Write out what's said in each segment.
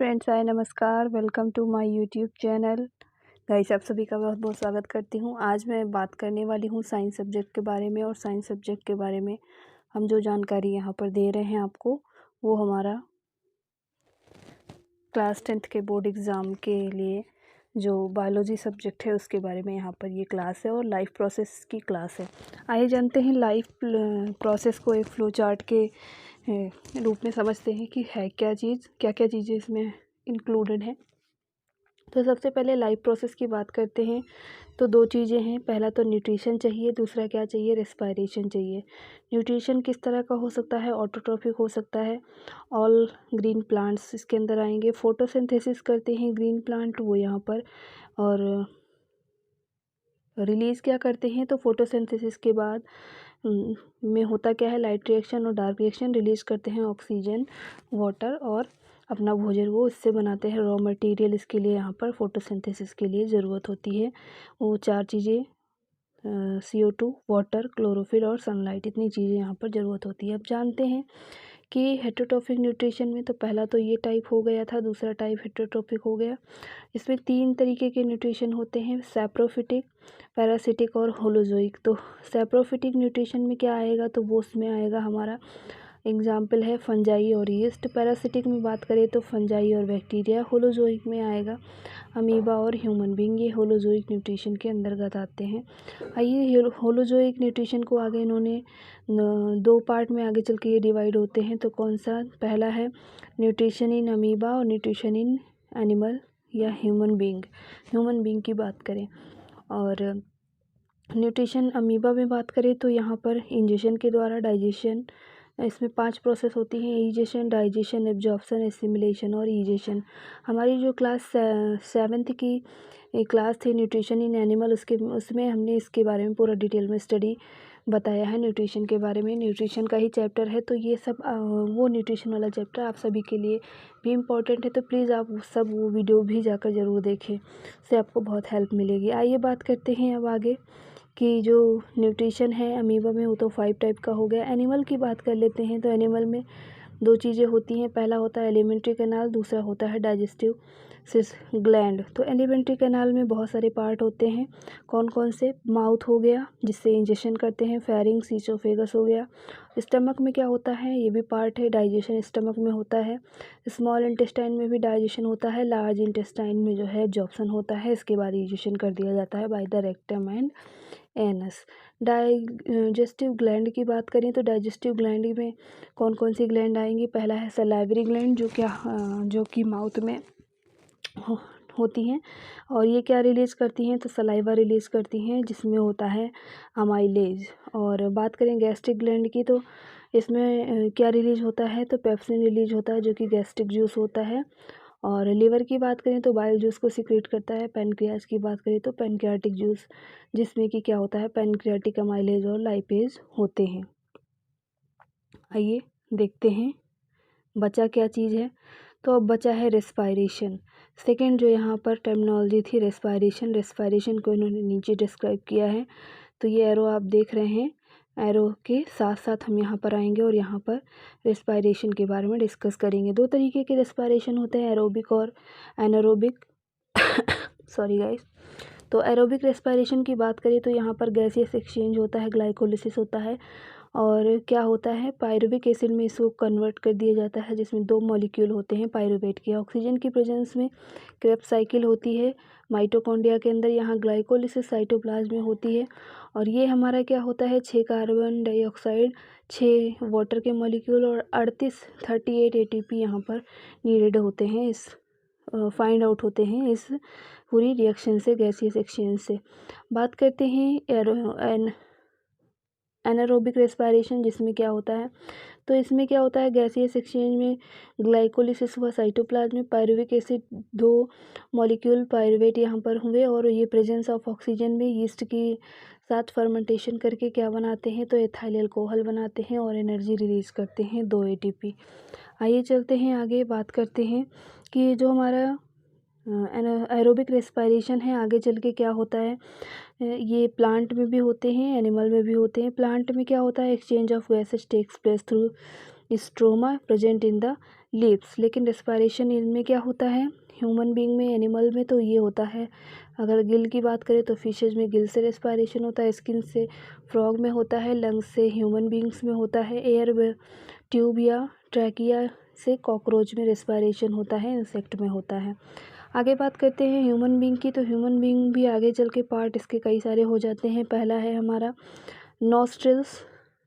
Friends, hi, नमस्कार। Welcome to my YouTube channel. Guys, आप सभी का बहुत बहुत स्वागत करती हूँ। आज मैं बात करने वाली हूँ साइंस सब्जेक्ट के बारे में। और साइंस सब्जेक्ट के बारे में हम जो जानकारी यहाँ पर दे रहे हैं आपको, वो हमारा क्लास 10th के बोर्ड एग्ज़ाम के लिए जो बायोलॉजी सब्जेक्ट है उसके बारे में यहाँ पर ये क्लास है और लाइफ प्रोसेस की क्लास है। आइए जानते हैं लाइफ प्रोसेस को एक फ्लो चार्ट के रूप में समझते हैं कि है क्या चीज़ें इसमें इंक्लूडेड हैं। तो सबसे पहले लाइफ प्रोसेस की बात करते हैं तो दो चीज़ें हैं। पहला तो न्यूट्रिशन चाहिए, दूसरा क्या चाहिए, रेस्पिरेशन चाहिए। न्यूट्रिशन किस तरह का हो सकता है, ऑटोट्रॉफिक हो सकता है। ऑल ग्रीन प्लांट्स इसके अंदर आएंगे। फोटोसिंथेसिस करते हैं ग्रीन प्लांट, वो यहाँ पर। और रिलीज़ क्या करते हैं, तो फोटोसिंथेसिस के बाद में होता क्या है, लाइट रिएक्शन और डार्क रिएक्शन रिलीज़ करते हैं ऑक्सीजन, वाटर और अपना भोजन वो इससे बनाते हैं रॉ मटेरियल। इसके लिए यहाँ पर फोटोसिंथेसिस के लिए ज़रूरत होती है वो चार चीज़ें, CO2, वाटर, क्लोरोफिल और सनलाइट। इतनी चीज़ें यहाँ पर ज़रूरत होती है। अब जानते हैं कि हेटेरोट्रॉफिक न्यूट्रिशन में तो पहला तो ये टाइप हो गया था, दूसरा टाइप हेटेरोट्रॉफिक हो गया। इसमें 3 तरीके के न्यूट्रिशन होते हैं, सैप्रोफिटिक, पैरासिटिक और होलोजोइक। तो सैप्रोफिटिक न्यूट्रिशन में क्या आएगा, तो वो उसमें आएगा हमारा एग्जाम्पल है फंजाई और यीस्ट। पैरासिटिक में बात करें तो फंजाई और बैक्टीरिया। होलोजोइक में आएगा अमीबा और ह्यूमन बींग। ये होलोजोइक न्यूट्रिशन के अंतर्गत आते हैं। आइए होलोजोइक न्यूट्रिशन को आगे इन्होंने 2 पार्ट में आगे चल के ये डिवाइड होते हैं। तो कौन सा, पहला है न्यूट्रिशन इन अमीबा और न्यूट्रिशन इन एनिमल या ह्यूमन बींग की बात करें। और न्यूट्रिशन अमीबा में बात करें तो यहाँ पर इंजेक्शन के द्वारा डाइजेशन, इसमें 5 प्रोसेस होती हैं, इजेशन, डाइजेशन, एब्जॉर्प्शन, एसिमिलेशन और इजेशन। हमारी जो क्लास 7th की क्लास थी न्यूट्रिशन इन एनिमल, उसमें हमने इसके बारे में पूरा डिटेल में स्टडी बताया है न्यूट्रिशन के बारे में। न्यूट्रिशन का ही चैप्टर है, तो ये सब वो न्यूट्रिशन वाला चैप्टर आप सभी के लिए भी इम्पोर्टेंट है। तो प्लीज़ आप सब वो वीडियो भी जाकर ज़रूर देखें, उससे आपको बहुत हेल्प मिलेगी। आइए बात करते हैं अब आगे कि जो न्यूट्रिशन है अमीबा में वो तो 5 टाइप का हो गया। एनिमल की बात कर लेते हैं तो एनिमल में 2 चीज़ें होती हैं। पहला होता है एलिमेंट्री कैनाल, दूसरा होता है डाइजेस्टिव ग्लैंड। तो एलिमेंट्री कैनाल में बहुत सारे पार्ट होते हैं। कौन कौन से, माउथ हो गया जिससे इंजेक्शन करते हैं, फेरिंग्स, ईसोफेगस हो गया। स्टमक में क्या होता है, ये भी पार्ट है, डाइजेशन स्टमक में होता है। स्मॉल इंटेस्टाइन में भी डाइजेशन होता है। लार्ज इंटेस्टाइन में जो है एब्जॉर्प्शन होता है, इसके बाद इंजेक्शन कर दिया जाता है by the rectum and anus. Digestive gland की बात करें तो डाइजेस्टिव ग्लैंड में कौन कौन सी ग्लैंड आएंगी। पहला है सलाइवरी ग्लैंड, जो कि माउथ में होती हैं। और ये क्या रिलीज़ करती हैं, तो सलाइवा रिलीज़ करती हैं जिसमें होता है अमाइलेज। और बात करें गैस्ट्रिक ग्लैंड की तो इसमें क्या रिलीज होता है, तो पेप्सिन रिलीज होता है जो कि गैस्ट्रिक जूस होता है। और लिवर की बात करें तो बाइल जूस को सिक्रेट करता है। पैनक्रियाज की बात करें तो पैनक्रियाटिक जूस, जिसमें कि क्या होता है, पैनक्रियाटिक अमाइलेज और लाइपेज होते हैं। आइए देखते हैं बचा क्या चीज़ है। तो अब बचा है रेस्पायरेशन। सेकेंड जो यहाँ पर टर्मिनोलॉजी थी रेस्पायरेशन को इन्होंने नीचे डिस्क्राइब किया है। तो ये एरो आप देख रहे हैं, एरो के साथ साथ हम यहाँ पर आएंगे और यहाँ पर रेस्पायरेशन के बारे में डिस्कस करेंगे। 2 तरीके के रेस्पायरेशन होते हैं, एरोबिक और एनारोबिक। Sorry guys. तो एरोबिक रेस्पायरेशन की बात करें तो यहाँ पर गैसियस एक्सचेंज होता है, ग्लाइकोलिसिस होता है। और क्या होता है, पायरुविक एसिड में इसको कन्वर्ट कर दिया जाता है, जिसमें 2 मॉलिक्यूल होते हैं पायरुवेट के। ऑक्सीजन की प्रेजेंस में क्रेब्स साइकिल होती है माइटोकॉन्ड्रिया के अंदर। यहाँ ग्लाइकोलिसिस साइटोप्लाज्म में होती है। और ये हमारा क्या होता है, 6 कार्बन डाइऑक्साइड, 6 वाटर के मॉलिक्यूल और 38 ATP यहाँ पर नीडेड होते हैं, इस फाइंड आउट होते हैं इस पूरी रिएक्शन से, गैसियस एक्सचेंज से। बात करते हैं एनारोबिक रेस्पायरेशन, जिसमें क्या होता है, तो इसमें क्या होता है, गैसियस एक्सचेंज में ग्लाइकोलिसिस हुआ साइटोप्लाज्म में, पायरुविक एसिड 2 मॉलिक्यूल पायरुवेट यहाँ पर हुए और ये प्रेजेंस ऑफ ऑक्सीजन में यीस्ट की साथ फर्मेंटेशन करके क्या बनाते हैं, तो एथाइल अल्कोहल बनाते हैं और एनर्जी रिलीज करते हैं 2 ATP। आइए चलते हैं आगे, बात करते हैं कि जो हमारा एरोबिक रेस्पायरेशन है आगे चल के क्या होता है। ये प्लांट में भी होते हैं, एनिमल में भी होते हैं। प्लांट में क्या होता है, exchange of gases takes place through stroma present in the lips. लेकिन रेस्पिरेशन इनमें क्या होता है, ह्यूमन बीइंग में, एनिमल में तो ये होता है। अगर गिल की बात करें तो फिशेज में गिल से रेस्पिरेशन होता है, स्किन से फ्रॉग में होता है, लंग्स से ह्यूमन बीइंग्स में होता है, एयर ट्यूब या ट्रैकिया से कॉकरोच में रेस्पिरेशन होता है, इंसेक्ट में होता है। आगे बात करते हैं ह्यूमन बीइंग की, तो ह्यूमन बीइंग भी आगे चल के पार्ट इसके कई सारे हो जाते हैं। पहला है हमारा नॉस्ट्रिल्स,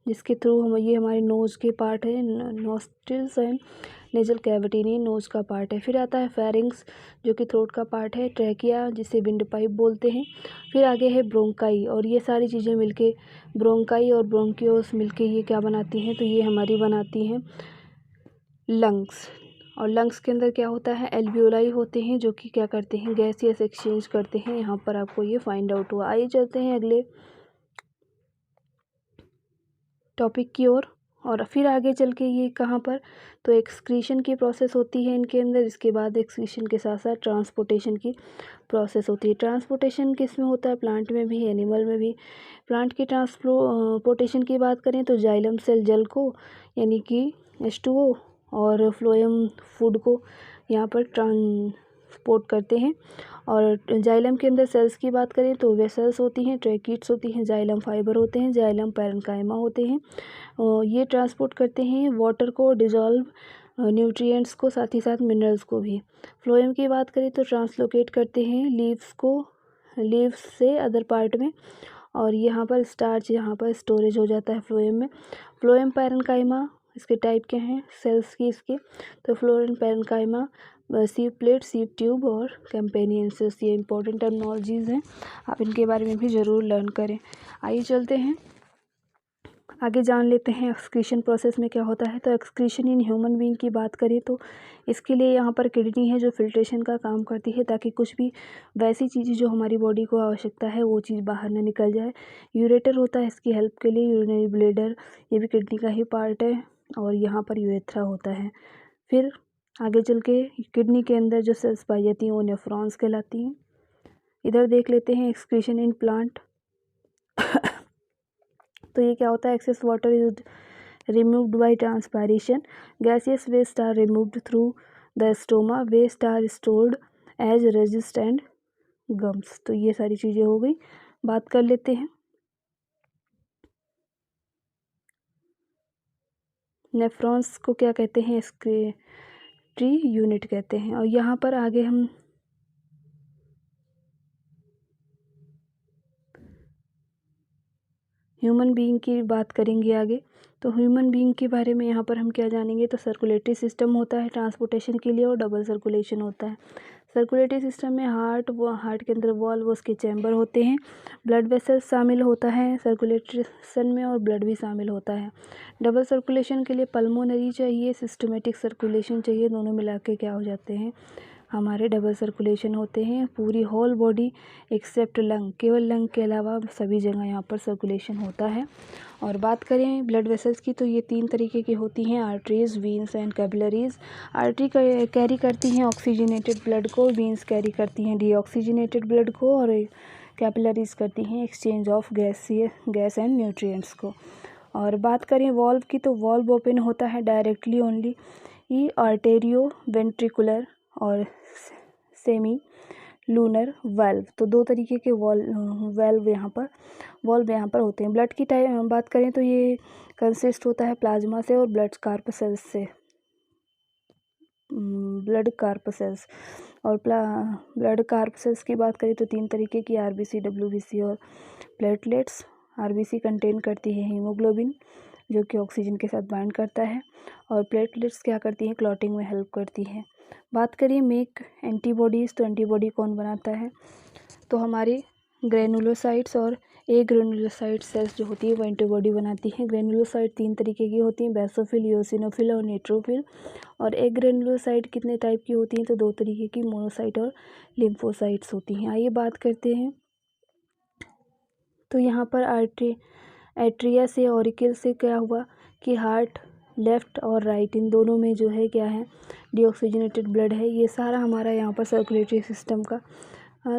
जिसके थ्रू हम, ये हमारे नोज़ के पार्ट है, नॉस्ट्रिल्स एंड नेजल कैविटी, नहीं नोज़ का पार्ट है। फिर आता है फेरिंग्स, जो कि थ्रोट का पार्ट है, ट्रैकिया जिसे विंड पाइप बोलते हैं। फिर आगे है ब्रोंकाई, और ये सारी चीज़ें मिलके, ब्रोंकाई और ब्रोंकियोस मिलके ये क्या बनाती हैं, तो ये हमारी बनाती हैं लंग्स। और लंग्स के अंदर क्या होता है, एल्वियोलाई होते हैं, जो कि क्या करते हैं, गैसियस एक्सचेंज करते हैं। यहाँ पर आपको ये फाइंड आउट हुआ। आइए चलते हैं अगले टॉपिक की ओर। और फिर आगे चल के ये कहाँ पर, तो एक्सक्रीशन की प्रोसेस होती है इनके अंदर। इसके बाद एक्सक्रीशन के साथ साथ ट्रांसपोर्टेशन की प्रोसेस होती है। ट्रांसपोर्टेशन किस में होता है, प्लांट में भी, एनिमल में भी। प्लांट की ट्रांसपोर्टेशन की बात करें तो जाइलम सेल जल को, यानी कि H2O, और फ्लोएम फूड को यहाँ पर ट्रांसपोर्ट करते हैं। और जाइलम के अंदर सेल्स की बात करें तो वेसल्स होती हैं, ट्रैकिट्स होती हैं, जाइलम फाइबर होते हैं, जाइलम पैरेन्काइमा होते हैं। ये ट्रांसपोर्ट करते हैं वाटर को, डिजॉल्व न्यूट्रिएंट्स को, साथ ही साथ मिनरल्स को भी। फ्लोएम की बात करें तो ट्रांसलोकेट करते हैं लीव्स को, लीव्स से अदर पार्ट में, और यहाँ पर स्टार्च यहाँ पर स्टोरेज हो जाता है फ्लोएम में। फ्लोएम पैरेन्काइमा, इसके टाइप क्या हैं सेल्स की इसके, तो phloem parenchyma, sieve plate, sieve tube और कैम्पेनियन सेल्स, ये इंपॉर्टेंट टर्मिनोलॉजीज़ हैं, आप इनके बारे में भी ज़रूर लर्न करें। आइए चलते हैं आगे, जान लेते हैं एक्सक्रीशन प्रोसेस में क्या होता है। तो एक्सक्रीशन इन ह्यूमन बीइंग की बात करें तो इसके लिए यहाँ पर किडनी है जो फिल्ट्रेशन का काम करती है, ताकि कुछ भी वैसी चीज़ें जो हमारी बॉडी को आवश्यकता है वो चीज़ बाहर ना निकल जाए। यूरेटर होता है इसकी हेल्प के लिए, यूरिनरी ब्लैडर, ये भी किडनी का ही पार्ट है। और यहाँ पर यूरेथ्रा होता है। फिर आगे चल के किडनी के अंदर जो सेल्स पाई जाती हैं वो नेफ्रॉन्स कहलाती हैं। इधर देख लेते हैं एक्सक्रीशन इन प्लांट। तो ये क्या होता है, excess water is removed by transpiration, gaseous waste are removed through the stoma, waste are stored as resistant gums. तो ये सारी चीज़ें हो गई। बात कर लेते हैं नेफ्रॉन्स को क्या कहते हैं, एक्सक्रीटरी यूनिट कहते हैं। और यहाँ पर आगे हम ह्यूमन बीइंग की बात करेंगे आगे। तो ह्यूमन बीइंग के बारे में यहाँ पर हम क्या जानेंगे, तो सर्कुलेटरी सिस्टम होता है ट्रांसपोर्टेशन के लिए, और डबल सर्कुलेशन होता है। सर्कुलेटरी सिस्टम में हार्ट के अंदर वॉल्व, उसके चैम्बर होते हैं, ब्लड वेसल्स शामिल होता है सर्कुलेशन में, और ब्लड भी शामिल होता है। डबल सर्कुलेशन के लिए पल्मोनरी चाहिए, सिस्टमेटिक सर्कुलेशन चाहिए, दोनों मिला के क्या हो जाते हैं हमारे डबल सर्कुलेशन होते हैं। पूरी होल बॉडी एक्सेप्ट लंग, केवल लंग के अलावा सभी जगह यहाँ पर सर्कुलेशन होता है। और बात करें ब्लड वेसल्स की, तो ये 3 तरीके की होती हैं, arteries, veins and capillaries. Artery carry करती हैं ऑक्सीजनेटेड ब्लड को, वीन्स कैरी करती हैं डीऑक्सीजनेटेड ब्लड को, और कैपिलरीज करती हैं exchange of gas and nutrients को। और बात करें वॉल्व की, तो वॉल्व ओपन होता है डायरेक्टली ओनली आर्टेरियो वेंट्रिकुलर और सेमी लूनर वाल्व। तो 2 तरीके के वाल्व यहाँ पर होते हैं। ब्लड की बात करें तो ये कंसिस्ट होता है प्लाज्मा से और ब्लड कार्पसेल्स से, ब्लड कार्पसेल्स। और ब्लड कार्पसेल्स की बात करें तो 3 तरीके की, आरबीसी, डब्ल्यूबीसी और प्लेटलेट्स। आरबीसी कंटेन करती है हीमोग्लोबिन, जो कि ऑक्सीजन के साथ बाइंड करता है, और प्लेटलेट्स क्या करती हैं, क्लॉटिंग में हेल्प करती हैं। बात करिए मेक एंटीबॉडीज़, तो एंटीबॉडी कौन बनाता है, तो हमारे ग्रेनुलोसाइट्स और एग्रेनुलोसाइट सेल्स जो होती है वो एंटीबॉडी बनाती हैं। ग्रेनुलोसाइट 3 तरीके की होती हैं, बेसोफिल, ईओसिनोफिल और न्यूट्रोफिल। और एग्रेनुलोसाइट कितने टाइप की होती हैं, तो 2 तरीके की, मोनोसाइट और लिम्फोसाइट्स होती हैं। आइए बात करते हैं, तो यहाँ पर एट्रिया से, ऑरिकल से क्या हुआ कि हार्ट लेफ़्ट और राइट इन दोनों में जो है क्या है, डीऑक्सीजनेटेड ब्लड है। ये सारा हमारा यहाँ पर सर्कुलेटरी सिस्टम का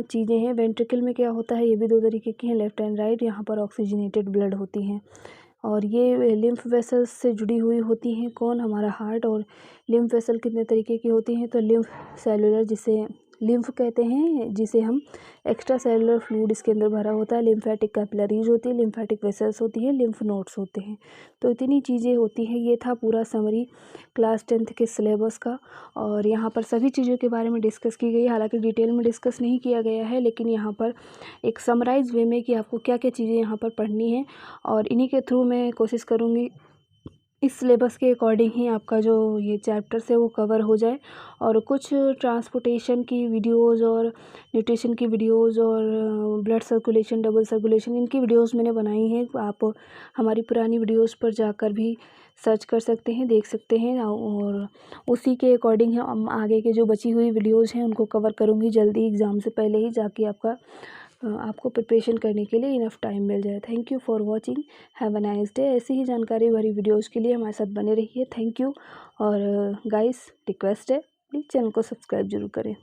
चीज़ें हैं। वेंट्रिकल में क्या होता है, ये भी 2 तरीके की हैं, लेफ़्ट एंड राइट, यहाँ पर ऑक्सीजनेटेड ब्लड होती हैं। और ये लिम्फ वेसल्स से जुड़ी हुई होती हैं। कौन? हमारा हार्ट। और लिम्फ वेसल कितने तरीके की होती हैं? तो लिम्फ सेलुलर, जिसे लिम्फ कहते हैं, जिसे हम एक्स्ट्रा सेलुलर फ्लूइड इसके अंदर भरा होता है। लिम्फेटिक कैपिलरीज होती है, लिम्फेटिक वेसल्स होती है, लिम्फ नोड्स होते हैं। तो इतनी चीज़ें होती हैं। ये था पूरा समरी क्लास 10th के सिलेबस का। और यहाँ पर सभी चीज़ों के बारे में डिस्कस की गई है। हालांकि डिटेल में डिस्कस नहीं किया गया है, लेकिन यहाँ पर एक समराइज वे में कि आपको क्या क्या चीज़ें यहाँ पर पढ़नी है। और इन्हीं के थ्रू मैं कोशिश करूँगी इस सिलेबस के अकॉर्डिंग ही आपका जो ये चैप्टर्स है वो कवर हो जाए। और कुछ ट्रांसपोर्टेशन की वीडियोज़ और न्यूट्रिशन की वीडियोज़ और ब्लड सर्कुलेशन, डबल सर्कुलेशन, इनकी वीडियोज़ मैंने बनाई हैं। आप हमारी पुरानी वीडियोज़ पर जाकर भी सर्च कर सकते हैं, देख सकते हैं। और उसी के अकॉर्डिंग हम आगे के जो बची हुई वीडियोज़ हैं उनको कवर करूँगी जल्दी, एग्ज़ाम से पहले ही, जाके आपको प्रिपरेशन करने के लिए इनफ टाइम मिल जाए। Thank you for watching, have a nice day. ऐसी ही जानकारी भरी वीडियोज़ के लिए हमारे साथ बने रहिए। Thank you. और गाइस, रिक्वेस्ट है, प्लीज़ चैनल को सब्सक्राइब जरूर करें।